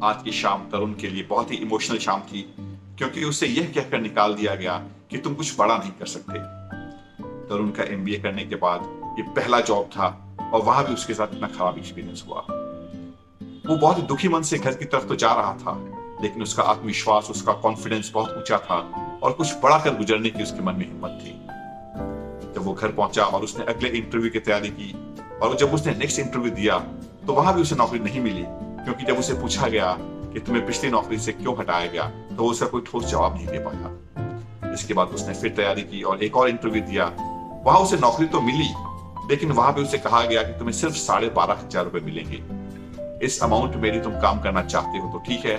आज की शाम तरुण के लिए बहुत ही इमोशनल शाम थी, क्योंकि उसे यह कहकर निकाल दिया गया कि तुम कुछ बड़ा नहीं कर सकते। तरुण का एमबीए करने के बाद ये पहला जॉब था और वहां भी उसके साथ इतना खराब एक्सपीरियंस हुआ। वो बहुत ही दुखी मन से घर की तरफ तो जा रहा था, लेकिन उसका आत्मविश्वास, उसका कॉन्फिडेंस बहुत ऊंचा था और कुछ बड़ा कर गुजरने की उसके मन में हिम्मत थी। जब वो घर पहुंचा और उसने अगले इंटरव्यू की तैयारी की और जब उसने नेक्स्ट इंटरव्यू दिया तो वहां भी उसे नौकरी नहीं मिली, क्योंकि जब उसे पूछा गया कि तुम्हें पिछली नौकरी से क्यों हटाया गया तो उसका कोई ठोस जवाब नहीं दे पाया। इसके बाद उसने फिर तैयारी की और एक और इंटरव्यू दिया। वहां उसे नौकरी तो मिली, लेकिन वहां भी उसे कहा गया कि तुम्हें सिर्फ 12,500 रुपए मिलेंगे। इस अमाउंट में यदि तुम काम करना चाहते हो तो ठीक है,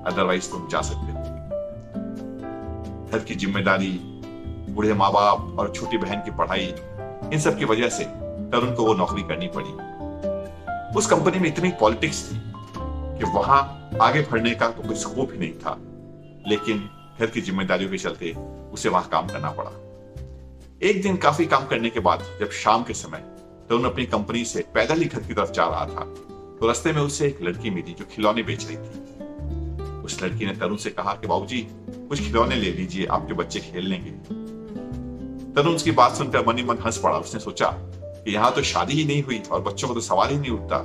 अदरवाइज तुम जा सकते हो। घर की जिम्मेदारी, बूढ़े माँ बाप और छोटी बहन की पढ़ाई, इन सब की वजह से तरुण को वो नौकरी करनी पड़ी। उस कंपनी में इतनी पॉलिटिक्स थी कि वहां आगे बढ़ने का तो कोई स्कोप ही नहीं था, लेकिन घर की जिम्मेदारियों के चलते उसे वहां काम करना पड़ा। एक दिन काफी काम करने के बाद जब शाम के समय तरुण अपनी कंपनी से पैदल ही घर की तरफ जा रहा था तो रास्ते में उसे एक लड़की मिली जो खिलौने बेच रही थी। उस लड़की ने तरुण से कहा कि बाबूजी कुछ खिलौने ले लीजिए, आपके बच्चे खेल लेंगे। तरुण उसकी बात सुनकर मन ही मन हंस पड़ा। उसने सोचा कि यहाँ तो शादी ही नहीं हुई और बच्चों को तो सवाल ही नहीं उठता।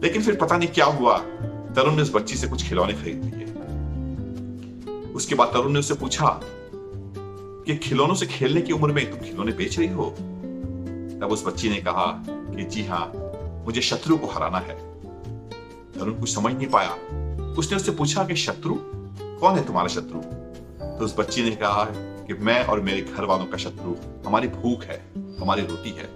लेकिन फिर पता नहीं क्या हुआ, तरुण ने उस बच्ची से कुछ खिलौने खरीद लिए। उसके बाद तरुण ने उससे पूछा कि खिलौनों से खेलने की उम्र में तुम खिलौने बेच रही हो? तब उस बच्ची ने कहा कि जी हाँ, मुझे शत्रु को हराना है। तरुण कुछ समझ नहीं पाया। उसने उससे पूछा कि शत्रु कौन है तुम्हारा शत्रु? तो उस बच्ची ने कहा कि मैं और मेरे घर वालों का शत्रु हमारी भूख है, हमारी रोटी है।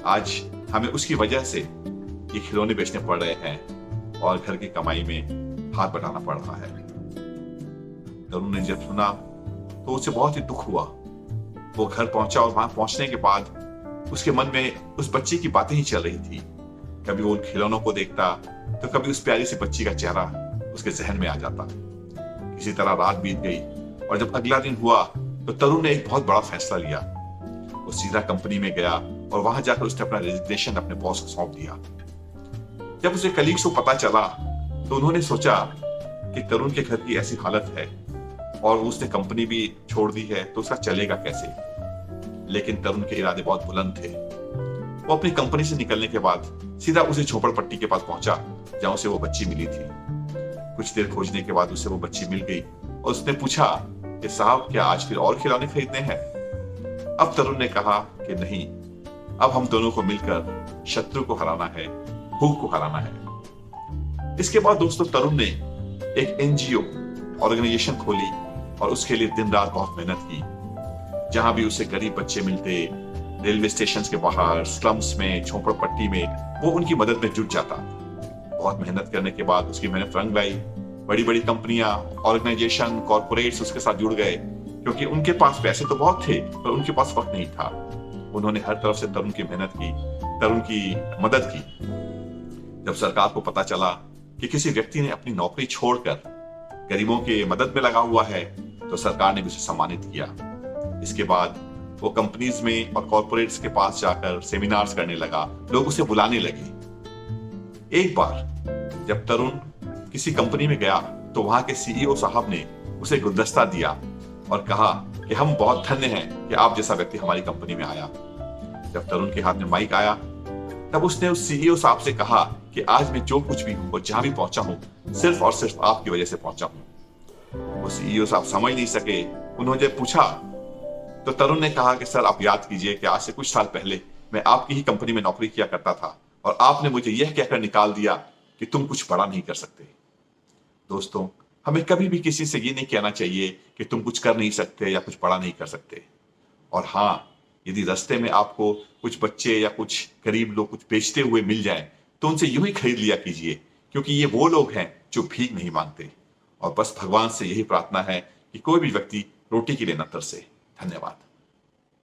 आज हमें उसकी वजह से ये खिलौने बेचने पड़ रहे हैं और घर की कमाई में हाथ बटाना पड़ रहा है। तरुण ने जब सुना तो उसे बहुत ही दुख हुआ। वो घर पहुंचा और वहां पहुंचने के बाद उसके मन में उस बच्ची की बातें ही चल रही थी। कभी वो उन खिलौनों को देखता तो कभी उस प्यारी सी बच्ची का चेहरा उसके जहन में आ जाता। किसी तरह रात बीत गई और जब अगला दिन हुआ तो तरुण ने एक बहुत बड़ा फैसला लिया। वो सीधा कंपनी में गया और वहां जाकर उसने अपना रेजिग्नेशन अपने बॉस को सौंप दिया। जब उसे कलीग्स को पता चला तो उन्होंने सोचा कि तरुण के घर की ऐसी हालत है और उसने कंपनी भी छोड़ दी है तो उसका चलेगा कैसे। लेकिन तरुण के इरादे बहुत बुलंद थे। वो अपनी कंपनी से निकलने के बाद सीधा उसी झोपड़पट्टी के पास पहुंचा जहां उसे वो बच्ची मिली थी। कुछ देर खोजने के बाद उसे वो बच्ची मिल गई और उसने पूछा कि साहब क्या आज फिर और खिलौने खरीदने हैं? अब तरुण ने कहा कि नहीं, अब हम दोनों को मिलकर शत्रु को हराना है, भूख को हराना है। इसके बाद दोस्तों तरुण ने एक एनजीओ ऑर्गेनाइजेशन खोली और उसके लिए दिन रात बहुत मेहनत की। जहां भी उसे गरीब बच्चे मिलते, रेलवे स्टेशन के बाहर, स्लम्स में, झोपड़पट्टी में, वो उनकी मदद में जुट जाता। बहुत मेहनत करने के बाद उसकी मेहनत रंग लाई। बड़ी बड़ी कंपनियां, ऑर्गेनाइजेशन, कॉर्पोरेट्स उसके साथ जुड़ गए, क्योंकि उनके पास पैसे तो बहुत थे पर उनके पास वक्त नहीं था। उन्होंने हर तरफ से तरुण की मेहनत की, तरुण की मदद की। जब सरकार को पता चला कि किसी व्यक्ति ने अपनी नौकरी छोड़कर गरीबों की मदद में लगा हुआ है तो सरकार ने भी उसे सम्मानित किया। इसके बाद वो कंपनीज में और कॉर्पोरेट्स के पास जाकर सेमिनार्स करने लगा, लोग उसे बुलाने लगे। एक बार जब तरुण किसी कंपनी में गया तो वहां के सीईओ साहब ने उसे गुलदस्ता दिया और कहा कि हम बहुत धन्य हैं कि आप जैसा व्यक्ति हमारी कंपनी में आया। जब तरुण के हाथ में माइक आया तब उसने उस सीईओ साहब से कहा कि आज मैं जो कुछ भी हूं और जहां भी पहुंचा हूं सिर्फ और सिर्फ आपकी वजह से पहुंचा हूं। वो सीईओ साहब समझ नहीं सके। उन्होंने पूछा तो तरुण ने कहा कि सर आप याद कीजिए कि आज से कुछ साल पहले मैं आपकी ही कंपनी में नौकरी किया करता था और आपने मुझे यह कहकर निकाल दिया कि तुम कुछ बड़ा नहीं कर सकते। दोस्तों, हमें कभी भी किसी से ये नहीं कहना चाहिए कि तुम कुछ कर नहीं सकते या कुछ बड़ा नहीं कर सकते। और हाँ, यदि रास्ते में आपको कुछ बच्चे या कुछ गरीब लोग कुछ बेचते हुए मिल जाएं तो उनसे यूं ही खरीद लिया कीजिए, क्योंकि ये वो लोग हैं जो भीख नहीं मांगते। और बस भगवान से यही प्रार्थना है कि कोई भी व्यक्ति रोटी के लिए न तरसे। धन्यवाद।